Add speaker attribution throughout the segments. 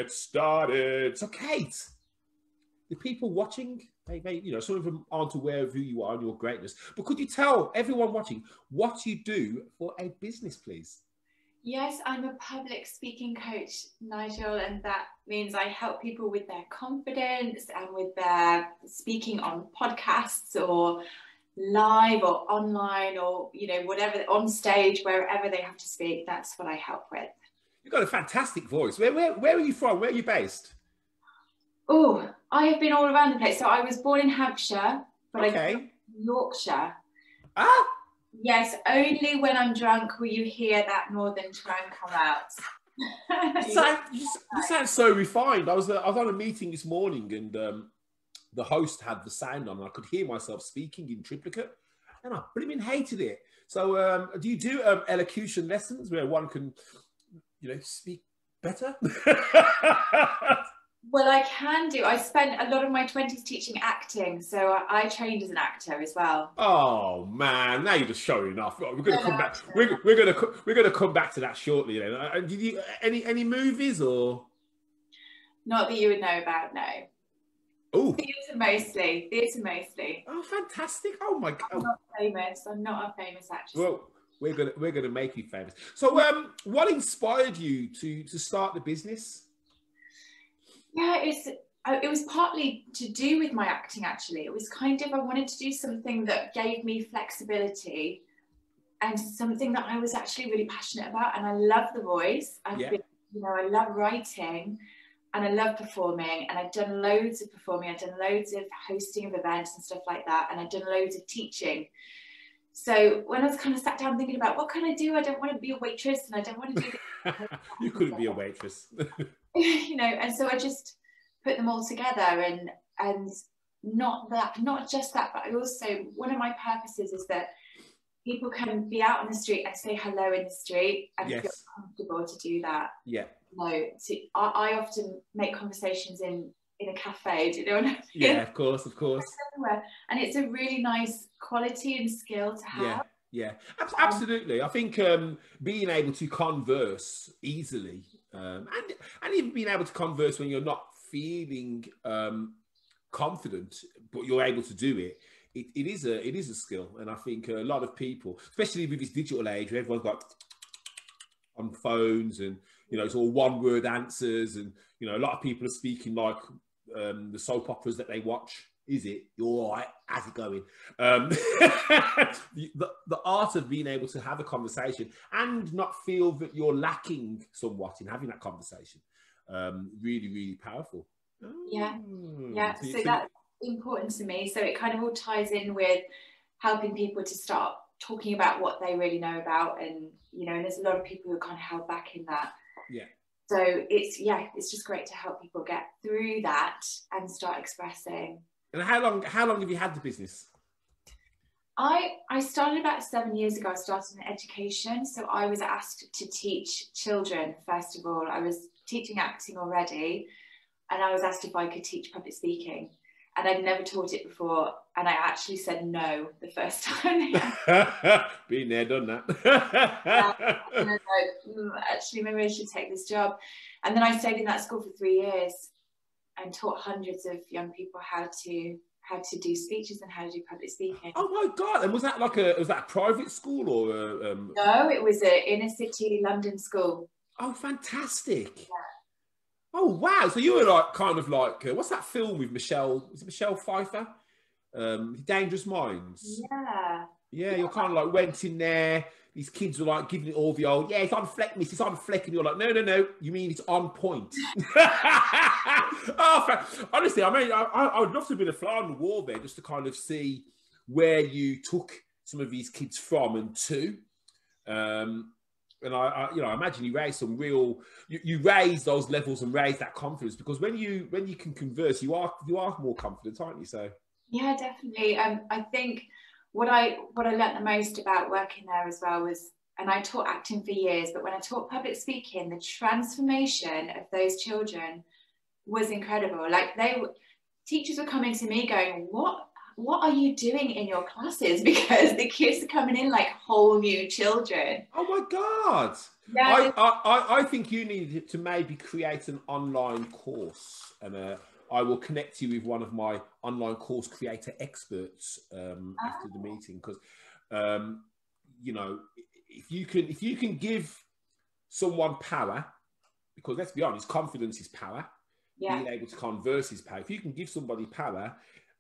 Speaker 1: get started. So, Kate, the people watching, some of them aren't aware of who you are and your greatness, but could you tell everyone watching what you do for a business, please?
Speaker 2: Yes, I'm a public speaking coach, Nigel, and that means I help people with their confidence and with their speaking on podcasts or live or online or, whatever, on stage, wherever they have to speak. That's what I help with.
Speaker 1: You've got a fantastic voice. Where are you from? Where are you based?
Speaker 2: Oh, I have been all around the place. So I was born in Hampshire, but I grew up in Yorkshire.
Speaker 1: Ah?
Speaker 2: Yes, only when I'm drunk will you hear that northern twang come out.
Speaker 1: You sound so refined. I was on a meeting this morning and the host had the sound on and I could hear myself speaking in triplicate and I blooming hated it. So do you do elocution lessons where one can, speak better?
Speaker 2: Well, I can do. I spent a lot of my 20s teaching acting, so I trained as an actor as well.
Speaker 1: Oh man, now you're just showing off. We're going to come back. We're going to come back to that shortly. Then, did you any movies or?
Speaker 2: Not that you would know about, no.
Speaker 1: Oh,
Speaker 2: theatre mostly.
Speaker 1: Oh, fantastic! Oh my God,
Speaker 2: I'm not famous. I'm not a famous actress.
Speaker 1: Well, we're gonna make you famous. So, what inspired you to start the business?
Speaker 2: Yeah, it was partly to do with my acting, actually. It was kind of, I wanted to do something that gave me flexibility and something that I was actually really passionate about. And I love the voice. I love writing and I love performing. And I've done loads of performing. I've done loads of hosting of events and stuff like that. And I've done loads of teaching. So when I was kind of sat down thinking about what can I do? I don't want to be a waitress and I don't want to do this.
Speaker 1: You couldn't be a waitress.
Speaker 2: And so I just put them all together and not just that, but I also, one of my purposes is that people can be out on the street and say hello in the street and feel comfortable to do that.
Speaker 1: Yeah.
Speaker 2: So I often make conversations in a cafe, do you know what I mean?
Speaker 1: Yeah, of course.
Speaker 2: And it's a really nice quality and skill to have.
Speaker 1: Yeah, absolutely. I think being able to converse easily and even being able to converse when you're not feeling confident, but you're able to do it, it is a skill. And I think a lot of people, especially with this digital age where everyone's got on phones and, it's all one word answers and, a lot of people are speaking like the soap operas that they watch. Is it? You're all right? How's it going? The art of being able to have a conversation and not feel that you're lacking somewhat in having that conversation. Really, really powerful.
Speaker 2: Yeah. So that's important to me. So it kind of all ties in with helping people to start talking about what they really know about. And, and there's a lot of people who are kind of held back in that.
Speaker 1: Yeah.
Speaker 2: So it's just great to help people get through that and start expressing.
Speaker 1: And how long have you had the business?
Speaker 2: I started about 7 years ago. I started in education. So I was asked to teach children, first of all. I was teaching acting already. And I was asked if I could teach public speaking. And I'd never taught it before. And I actually said no the first time.
Speaker 1: Been there, done that.
Speaker 2: And I was like, actually, maybe I should take this job. And then I stayed in that school for 3 years and taught hundreds of young people how to do speeches and how to do public speaking.
Speaker 1: Oh my God! And was that a private school or?
Speaker 2: No, it was an inner city London school.
Speaker 1: Oh, fantastic!
Speaker 2: Yeah.
Speaker 1: Oh wow! So you were what's that film with Michelle? Is it Michelle Pfeiffer? Dangerous Minds.
Speaker 2: Yeah.
Speaker 1: Yeah, you're kind of like went in there. These kids were like giving it all the old, it's on fleck, miss, it's on fleck. And you're like, no, you mean it's on point. Honestly, I mean, I would love to have been a fly on the wall there just to kind of see where you took some of these kids from and to. And I imagine you raised some real, you raise those levels and raise that confidence because when you can converse, you are more confident, aren't you? So. Yeah,
Speaker 2: definitely. I think what I learned the most about working there as well was, and I taught acting for years, but when I taught public speaking, the transformation of those children was incredible. Like teachers were coming to me going, what what are you doing in your classes? Because the kids are coming in like whole new children.
Speaker 1: Oh my God.
Speaker 2: Yeah.
Speaker 1: I think you need to maybe create an online course, and I will connect you with one of my online course creator experts after the meeting, because you know, if you can give someone power, because let's be honest, confidence is power.
Speaker 2: Yeah.
Speaker 1: Being able to converse is power. If you can give somebody power,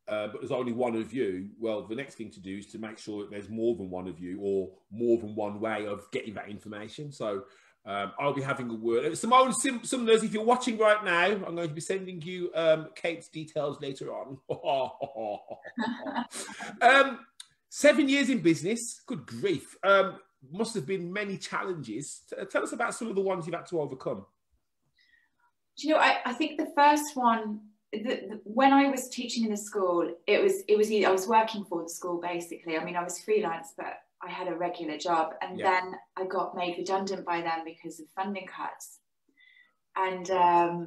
Speaker 1: but there's only one of you, well, the next thing to do is to make sure that there's more than one of you, or more than one way of getting that information. So I'll be having a word. Simone Sumners, if you're watching right now, I'm going to be sending you Kate's details later on. 7 years in business, good grief. Must have been many challenges. Tell us about some of the ones you've had to overcome.
Speaker 2: Do you know, I think the first one, when I was teaching in the school, it was I was working for the school basically. I mean, I was freelance, but I had a regular job, and then I got made redundant by them because of funding cuts, and I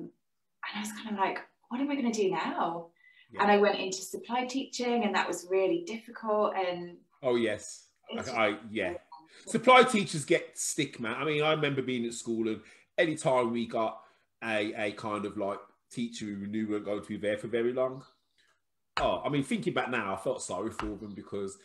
Speaker 2: was kind of like, what am I going to do now? And I went into supply teaching, and that was really difficult. And
Speaker 1: oh yes, supply teachers get stick, man. I mean, I remember being at school, and anytime we got a kind of like teacher who knew we weren't going to be there for very long. Oh, I mean, thinking back now, I felt sorry for them, because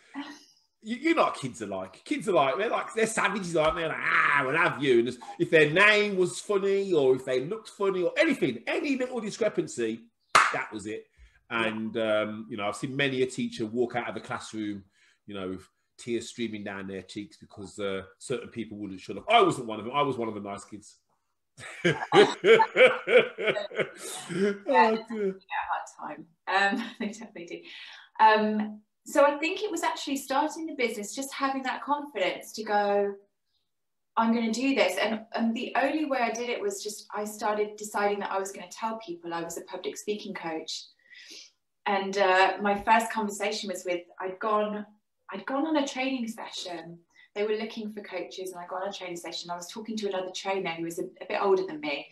Speaker 1: you know what kids are like. Kids are like, they're savages, aren't they? Like, we'll have you. And if their name was funny, or if they looked funny, or anything, any little discrepancy, that was it. And, you know, I've seen many a teacher walk out of the classroom, you know, with tears streaming down their cheeks because certain people wouldn't shut up. I wasn't one of them. I was one of the nice kids.
Speaker 2: Hard time. They definitely do. So I think it was actually starting the business, just having that confidence to go, I'm going to do this. And the only way I did it was just, I started deciding that I was going to tell people I was a public speaking coach. And my first conversation was with, I'd gone on a training session. They were looking for coaches, and I got on a training session. I was talking to another trainer who was a bit older than me.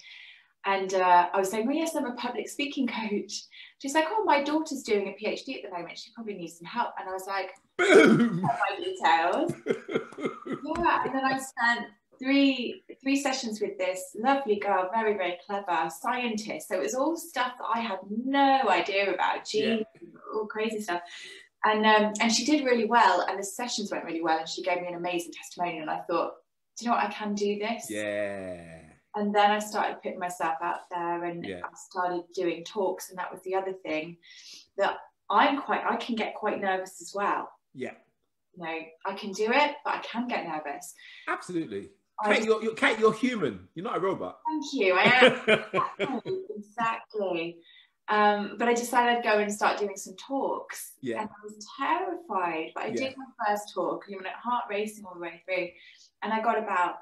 Speaker 2: And I was saying, well, yes, I'm a public speaking coach. She's like, oh, my daughter's doing a PhD at the moment. She probably needs some help. And I was like, boom, my details. Yeah, and then I spent three sessions with this lovely girl, very, very clever scientist. So it was all stuff that I had no idea about, genes, all crazy stuff. And she did really well, and the sessions went really well, and she gave me an amazing testimonial, and I thought, do you know what, I can do this.
Speaker 1: Yeah.
Speaker 2: And then I started putting myself out there, and I started doing talks, and that was the other thing, that I can get quite nervous as well. Yeah. You know, I can do it, but I can get nervous.
Speaker 1: Absolutely. Kate, you're human. You're not a robot.
Speaker 2: Thank you. I am. Exactly. But I decided I'd go and start doing some talks. Yeah. And I was terrified, but I did my first talk, you know, heart racing all the way through. And I got about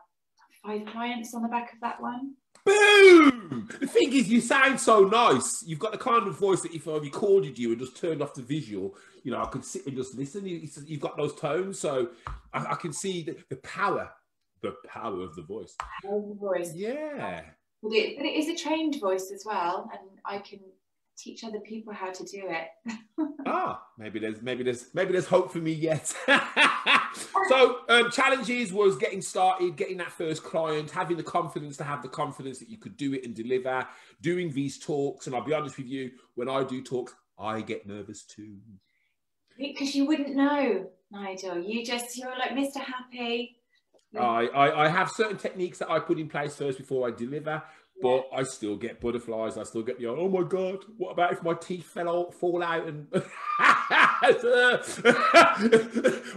Speaker 2: 5 clients on the back of that one.
Speaker 1: Boom! The thing is, you sound so nice. You've got the kind of voice that if I recorded you and just turned off the visual, you know, I could sit and just listen. You've got those tones, so I can see the power of the voice.
Speaker 2: Power of the voice.
Speaker 1: Yeah.
Speaker 2: But it is a trained voice as well, and I can teach other people how to do it.
Speaker 1: Maybe there's hope for me yet. So challenges was getting started, getting that first client, having the confidence that you could do it and deliver, doing these talks. And I'll be honest with you, when I do talks, I get nervous too.
Speaker 2: Because you wouldn't know, Nigel. You're like Mr. Happy.
Speaker 1: I have certain techniques that I put in place first before I deliver. But I still get butterflies. I still get the, oh my God, what about if my teeth fall out and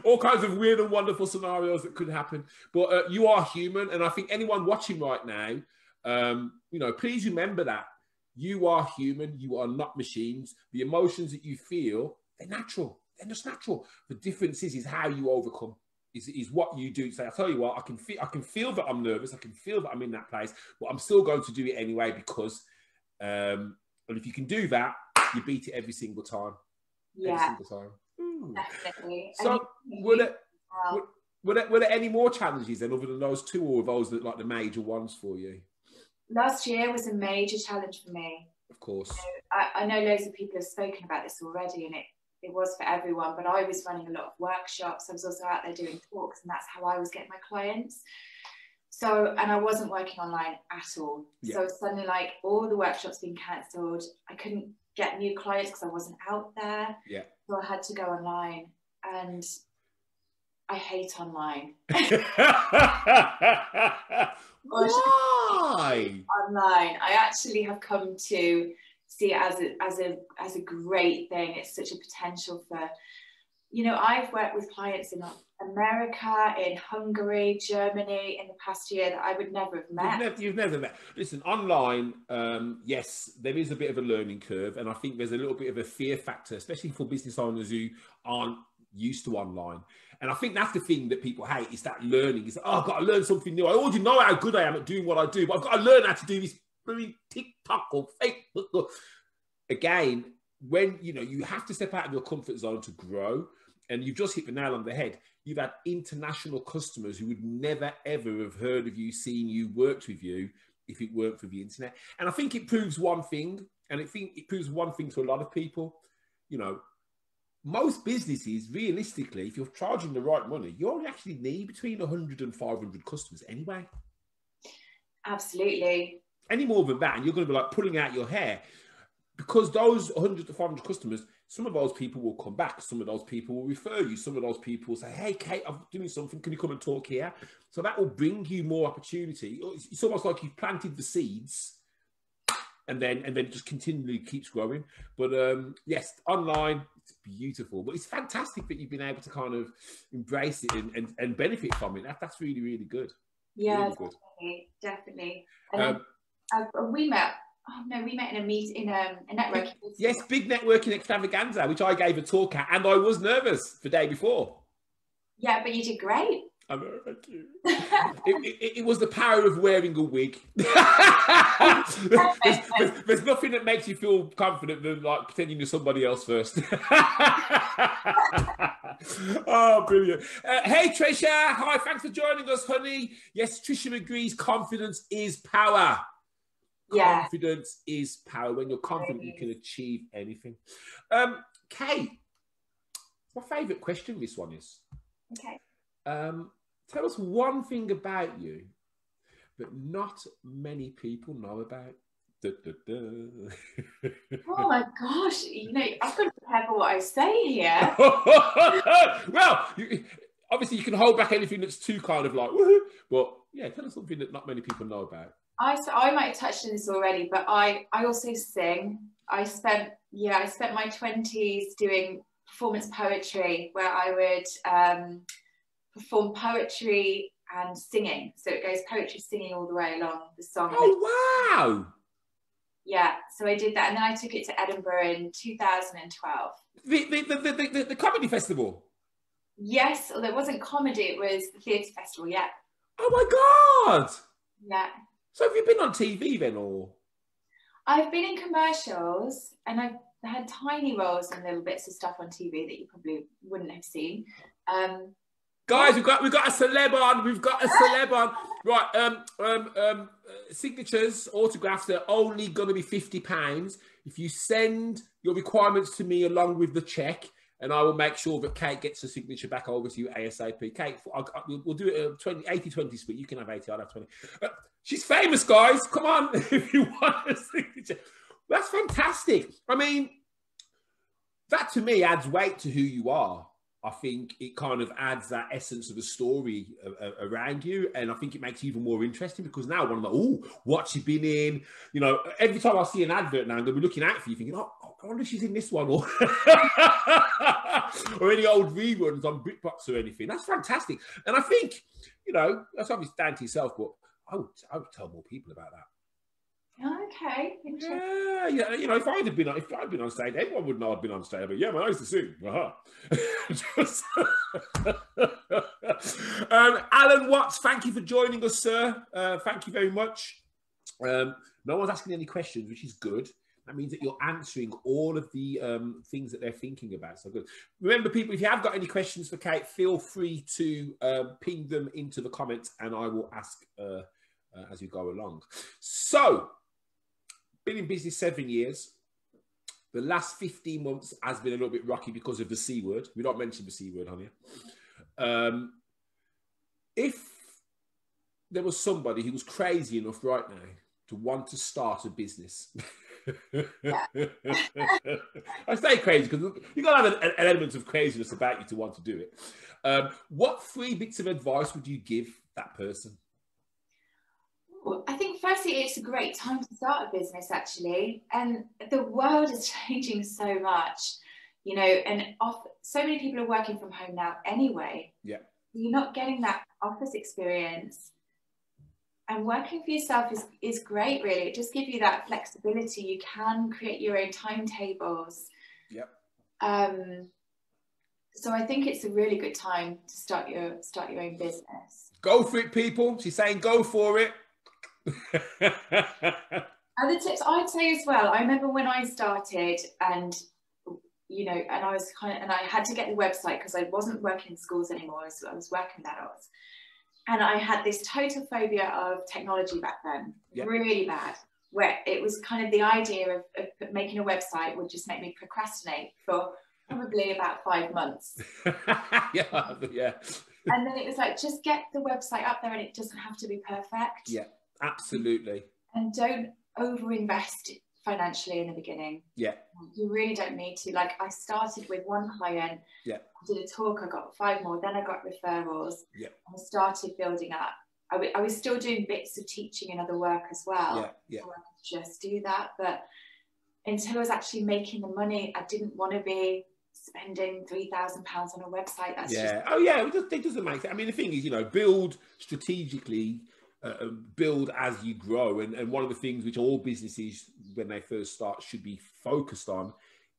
Speaker 1: all kinds of weird and wonderful scenarios that could happen. But you are human. And I think anyone watching right now, you know, please remember that you are human. You are not machines. The emotions that you feel, they're natural. They're just natural. The difference is how you overcome. Is what you do. Say, I tell you what, I can feel that I'm nervous. I can feel that I'm in that place, but I'm still going to do it anyway because, and if you can do that, you beat it every single time. Yeah, every single time.
Speaker 2: Definitely.
Speaker 1: So, were there any more challenges then, other than those 2, or those that like the major ones for you?
Speaker 2: Last year was a major challenge for me.
Speaker 1: Of course.
Speaker 2: I know loads of people have spoken about this already, and it was for everyone, but I was running a lot of workshops. I was also out there doing talks, and that's how I was getting my clients. So, and I wasn't working online at all.
Speaker 1: Yeah.
Speaker 2: So suddenly, like, all the workshops being cancelled, I couldn't get new clients because I wasn't out there.
Speaker 1: Yeah.
Speaker 2: So I had to go online, and I hate online.
Speaker 1: Why?
Speaker 2: Online, I actually have come to see it as a great thing. It's such a potential for, you know, I've worked with clients in America, in Hungary, Germany in the past year that I would never have met.
Speaker 1: You've never met. Listen, online, yes, there is a bit of a learning curve, and I think there's a little bit of a fear factor, especially for business owners who aren't used to online. And I think that's the thing that people hate, is that learning. It's like, oh, I've got to learn something new. I already know how good I am at doing what I do, but I've got to learn how to do this bloody TikTok or Facebook. Again, when, you know, you have to step out of your comfort zone to grow, and you've just hit the nail on the head. You've had international customers who would never, ever have heard of you, seen you, worked with you, if it weren't for the internet. And I think it proves one thing, and I think it proves one thing to a lot of people. You know, most businesses, realistically, if you're charging the right money, you only actually need between 100 and 500 customers anyway.
Speaker 2: Absolutely.
Speaker 1: Any more than that, and you're going to be like pulling out your hair, because those 100 to 500 customers, some of those people will come back. Some of those people will refer you. Some of those people will say, hey, Kate, I'm doing something. Can you come and talk here? So that will bring you more opportunity. It's almost like you've planted the seeds, and then it just continually keeps growing. But yes, online, it's beautiful. But it's fantastic that you've been able to kind of embrace it and benefit from it. That's really, really good.
Speaker 2: Yeah,
Speaker 1: really
Speaker 2: definitely,
Speaker 1: good.
Speaker 2: definitely. And we met. Oh no, we met in a meet in a networking.
Speaker 1: Yes, big networking extravaganza, which I gave a talk at, and I was nervous the day before.
Speaker 2: Yeah, but you did great.
Speaker 1: I know, thank you. It was the power of wearing a wig. there's nothing that makes you feel confident than like pretending you're somebody else first. Oh, brilliant. Hey, Trisha. Hi, thanks for joining us, honey. Yes, Trisha agrees. Confidence is power.
Speaker 2: Yeah.
Speaker 1: Confidence is power. When you're confident, you can achieve anything. Kate, my favourite question this one is.
Speaker 2: Okay.
Speaker 1: Tell us one thing about you that not many people know about. Da, da, da.
Speaker 2: Oh my gosh, you know, I've got to prepare for what I say here.
Speaker 1: Well, obviously you can hold back anything that's too kind of like, woohoo, but yeah, tell us something that not many people know about.
Speaker 2: I might have touched on this already, but I also sing. I spent my 20s doing performance poetry, where I would perform poetry and singing. So it goes poetry, singing all the way along the song.
Speaker 1: Oh, wow.
Speaker 2: Yeah, so I did that, and then I took it to Edinburgh in 2012.
Speaker 1: The comedy festival?
Speaker 2: Yes, although it wasn't comedy, it was the theatre festival, yeah.
Speaker 1: Oh my God.
Speaker 2: Yeah.
Speaker 1: So have you been on TV then, or?
Speaker 2: I've been in commercials, and I've had tiny roles and little bits of stuff on TV that you probably wouldn't have seen.
Speaker 1: Guys, we've got a celeb on. We've got a celeb on. Right. Signatures, autographs are only going to be £50. If you send your requirements to me along with the check, and I will make sure that Kate gets a signature back over to you ASAP. Kate, we'll do it a 80-20 split. You can have 80, I'll have 20. She's famous, guys. Come on, if you want a signature. That's fantastic. I mean, that to me adds weight to who you are. I think it kind of adds that essence of a story around you. And I think it makes you even more interesting, because now I'm like, oh, what's she been in? You know, every time I see an advert now, I'm going to be looking out for you thinking, oh, I wonder if she's in this one, or, or any old reruns on BritBox or anything. That's fantastic. And I think, you know, that's obviously down to yourself, but I would tell more people about that.
Speaker 2: Okay.
Speaker 1: Yeah, you know, if I'd been on stage, everyone would know I'd been on stage. But yeah, man, I used to sing. Alan Watts, thank you for joining us, sir. Thank you very much. No one's asking any questions, which is good. That means that you're answering all of the things that they're thinking about. So good. Remember, people, if you have got any questions for Kate, feel free to ping them into the comments, and I will ask as we go along. So, been in business 7 years. The last 15 months has been a little bit rocky because of the C word. We don't mention the C word on here. If there was somebody who was crazy enough right now to want to start a business, I say crazy because you've got to have an element of craziness about you to want to do it. What 3 bits of advice would you give that person?
Speaker 2: I think firstly, it's a great time to start a business, actually. And the world is changing so much, you know, and so many people are working from home now anyway.
Speaker 1: Yeah.
Speaker 2: You're not getting that office experience. And working for yourself is great, really. It just gives you that flexibility. You can create your own timetables.
Speaker 1: Yep.
Speaker 2: So I think it's a really good time to start your own business.
Speaker 1: Go for it, people. She's saying go for it.
Speaker 2: Other tips I'd say as well. I remember when I started, and you know, and I had to get the website because I wasn't working in schools anymore, so I was working with adults, and I had this total phobia of technology back then, really bad. Where it was kind of the idea of making a website would just make me procrastinate for probably about 5 months.
Speaker 1: yeah.
Speaker 2: And then it was like, just get the website up there, and it doesn't have to be perfect.
Speaker 1: Yeah. Absolutely.
Speaker 2: And don't overinvest financially in the beginning.
Speaker 1: Yeah.
Speaker 2: You really don't need to. Like, I started with 1 client.
Speaker 1: Yeah.
Speaker 2: I did a talk, I got 5 more, then I got referrals.
Speaker 1: Yeah.
Speaker 2: I started building up. I was still doing bits of teaching and other work as well.
Speaker 1: Yeah. Yeah.
Speaker 2: So I could just do that. But until I was actually making the money, I didn't want to be spending £3,000 on a website. That's just...
Speaker 1: Oh yeah, it doesn't make sense. I mean, the thing is, you know, build strategically. Build as you grow, and one of the things which all businesses when they first start should be focused on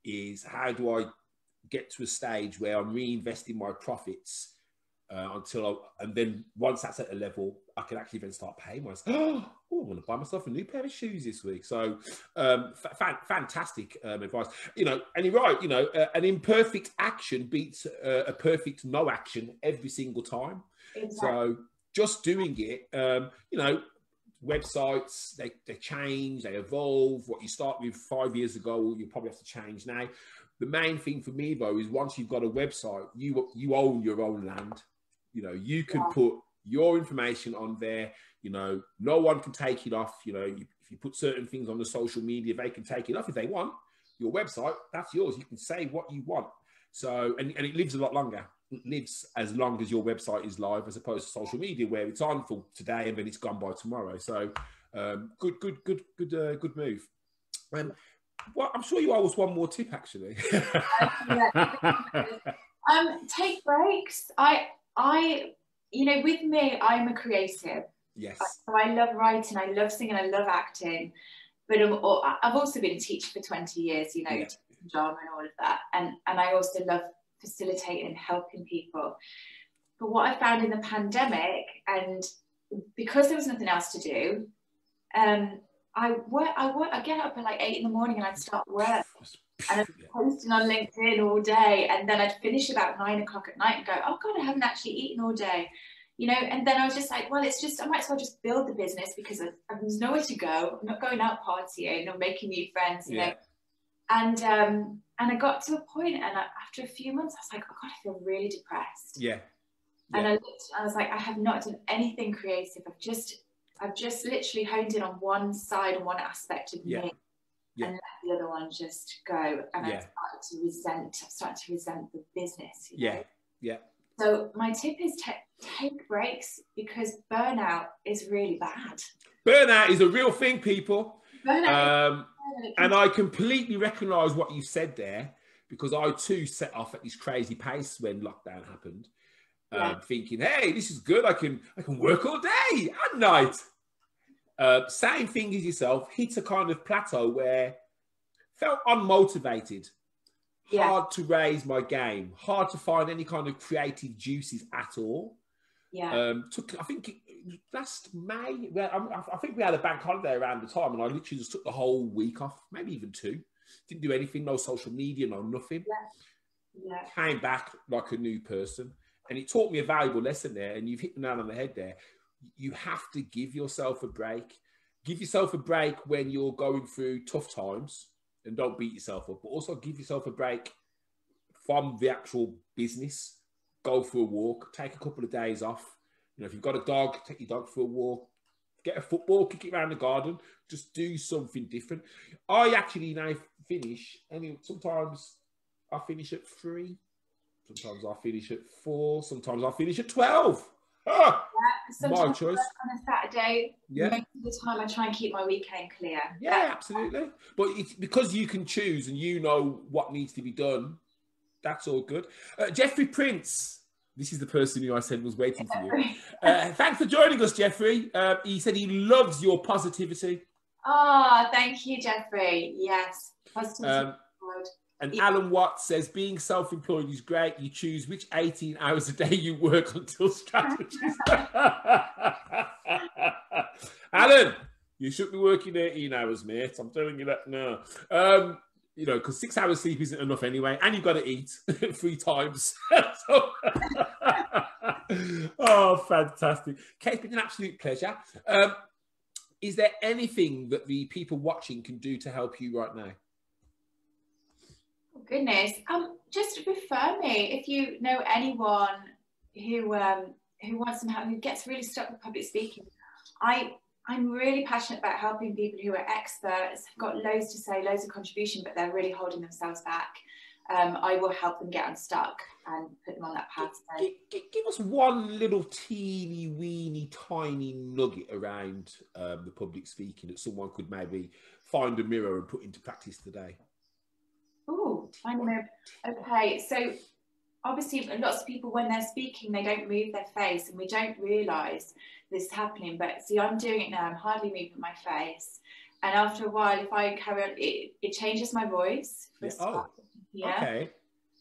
Speaker 1: is, how do I get to a stage where I'm reinvesting my profits and then once that's at a level, I can actually then start paying myself. Oh, I want to buy myself a new pair of shoes this week. So fantastic advice, you know. And you're right, you know, an imperfect action beats a perfect no action every single time. Exactly. So just doing it, you know, websites, they change, they evolve. What you start with 5 years ago, you probably have to change now. The main thing for me, though, is once you've got a website, you own your own land. You know, you can put your information on there. You know, no one can take it off. You know, if you put certain things on the social media, they can take it off if they want. Your website, that's yours. You can say what you want. So, and it lives a lot longer. It lives as long as your website is live, as opposed to social media where it's on for today and then it's gone by tomorrow. So good move. Well, I'm sure you owe us one more tip, actually.
Speaker 2: Take breaks. You know, with me, I'm a creative.
Speaker 1: Yes.
Speaker 2: So I love writing, I love singing, I love acting, but I've also been a teacher for 20 years, you know, drama and all of that. And I also love facilitating and helping people. But what I found in the pandemic, and because there was nothing else to do, I get up at like 8 in the morning and I'd start work, and I'd be posting on LinkedIn all day, and then I'd finish about 9 o'clock at night and go, oh God, I haven't actually eaten all day, you know. And then I was just like, well, I might as well just build the business, because there's nowhere to go. I'm not going out partying or making new friends, you know. And I got to a point, and after a few months, I was like, oh God, I feel really depressed. Yeah. And I looked, and I was like, I have not done anything creative. I've just literally honed in on one side and one aspect of me, and let the other one just go. And I started to resent the business. You know? Yeah. So my tip is take breaks, because burnout is really bad.
Speaker 1: Burnout is a real thing, people. And I completely recognise what you said there, because I too set off at this crazy pace when lockdown happened, thinking, hey, this is good. I can work all day and night. Same thing as yourself, hit a kind of plateau where felt unmotivated, hard to raise my game, hard to find any kind of creative juices at all. I think last May, I think we had a bank holiday around the time, and I literally just took the whole week off, maybe even 2. Didn't do anything, no social media, no nothing. Came back like a new person, and it taught me a valuable lesson there, and you've hit the nail on the head there. You have to give yourself a break. Give yourself a break when you're going through tough times. and don't beat yourself up, but also give yourself a break from the actual business. Go for a walk, take a couple of days off. You know, if you've got a dog, take your dog for a walk, get a football, kick it around the garden, just do something different. I actually now finish, and sometimes I finish at 3, sometimes I finish at 4, sometimes I finish at 12. Ah,
Speaker 2: yeah,
Speaker 1: my choice.
Speaker 2: On a Saturday,
Speaker 1: yeah.
Speaker 2: most of the time I try and keep my weekend clear.
Speaker 1: Yeah, absolutely. But it's because you can choose and you know what needs to be done. That's all good. Jeffrey Prince, this is the person who I said was waiting for you. Thanks for joining us, Jeffrey. He said he loves your positivity.
Speaker 2: Oh, thank you, Jeffrey. Yes, positivity.
Speaker 1: And Alan Watts says, being self-employed is great. You choose which 18 hours a day you work until strategies. Alan, you should be working 18 hours, mate. I'm telling you that now. You know, because 6 hours sleep isn't enough anyway. And you've got to eat 3 times. Oh, fantastic. Kate, it's been an absolute pleasure. Is there anything that the people watching can do to help you right now?
Speaker 2: Goodness, just refer me if you know anyone who wants some help, who gets really stuck with public speaking. I'm really passionate about helping people who are experts, have got loads to say, loads of contribution, but they're really holding themselves back. I will help them get unstuck and put them on that path. So.
Speaker 1: Give us one little teeny weeny tiny nugget around the public speaking that someone could maybe find a mirror and put into practice today.
Speaker 2: Oh, find a mirror. Okay, so obviously lots of people, when they're speaking, they don't move their face, and we don't realise this is happening. But see, I'm doing it now. I'm hardly moving my face, and after a while, if I carry on, it changes my voice.
Speaker 1: Yeah. Oh,
Speaker 2: yeah.
Speaker 1: Okay.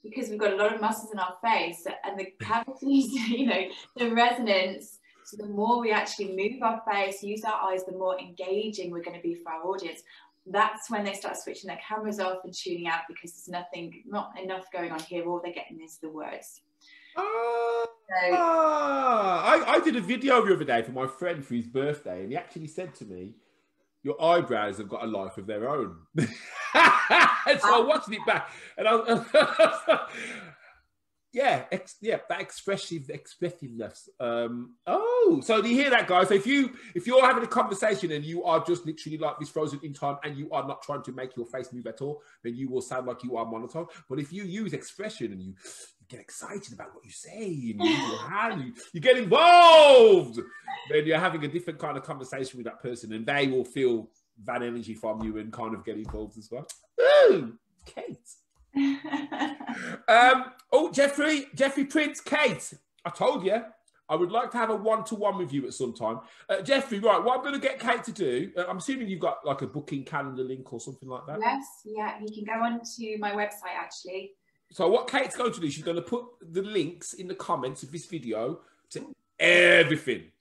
Speaker 2: Because we've got a lot of muscles in our face, and the cavities, you know, the resonance. So the more we actually move our face, use our eyes, the more engaging we're going to be for our audience. That's when they start switching their cameras off and tuning out, because there's not enough going on here. All they're getting is the words.
Speaker 1: I did a video the other day for my friend for his birthday, and he actually said to me, your eyebrows have got a life of their own. And so I watched it back, and that expressiveness. So do you hear that, guys? So if you're having a conversation and you are just literally like this frozen in time, and you are not trying to make your face move at all, then you will sound like you are monotone. But if you use expression and you get excited about what you say, and you use your hand, you get involved, then you're having a different kind of conversation with that person, and they will feel that energy from you and kind of get involved as well. Ooh, Kate. Jeffrey Prince, Kate, I told you I would like to have a one-to-one with you at some time. Jeffrey, right, what I'm going to get Kate to do, I'm assuming you've got like a booking calendar link or something like that.
Speaker 2: Yes, yeah, you can go on to my website actually.
Speaker 1: So what Kate's going to do, she's going to put the links in the comments of this video to everything.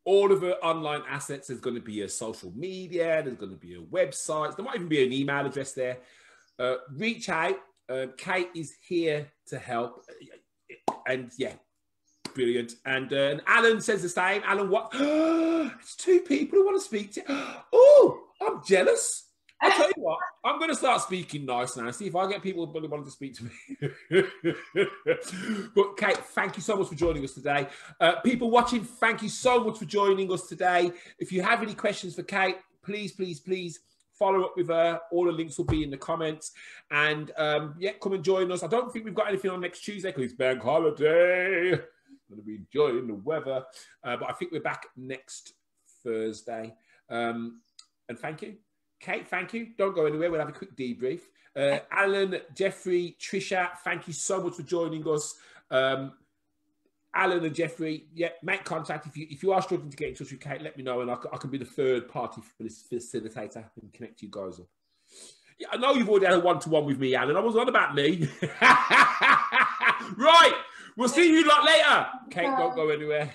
Speaker 1: All of her online assets. There's going to be a social media, there's going to be a website, there might even be an email address there. Reach out. Kate is here to help, and yeah, brilliant. And Alan says the same. Alan, what? It's 2 people who want to speak to you. Oh, I'm jealous. I'll tell you what, I'm going to start speaking nice now, see if I get people who want to speak to me. But Kate, thank you so much for joining us today. People watching, thank you so much for joining us today. If you have any questions for Kate, please follow up with her. All the links will be in the comments. And yeah, come and join us. I don't think we've got anything on next Tuesday because it's bank holiday. I'm going to be enjoying the weather. But I think we're back next Thursday. And thank you. Kate, thank you. Don't go anywhere. We'll have a quick debrief. Alan, Jeffrey, Trisha, thank you so much for joining us. Alan and Jeffrey, yeah, make contact. If you are struggling to get in touch with Kate, let me know, and I can be the third party facilitator and connect you guys up. Yeah, I know you've already had a one-to-one with me, Alan. I was on about me. Right. We'll see you lot later. Kate, don't go anywhere.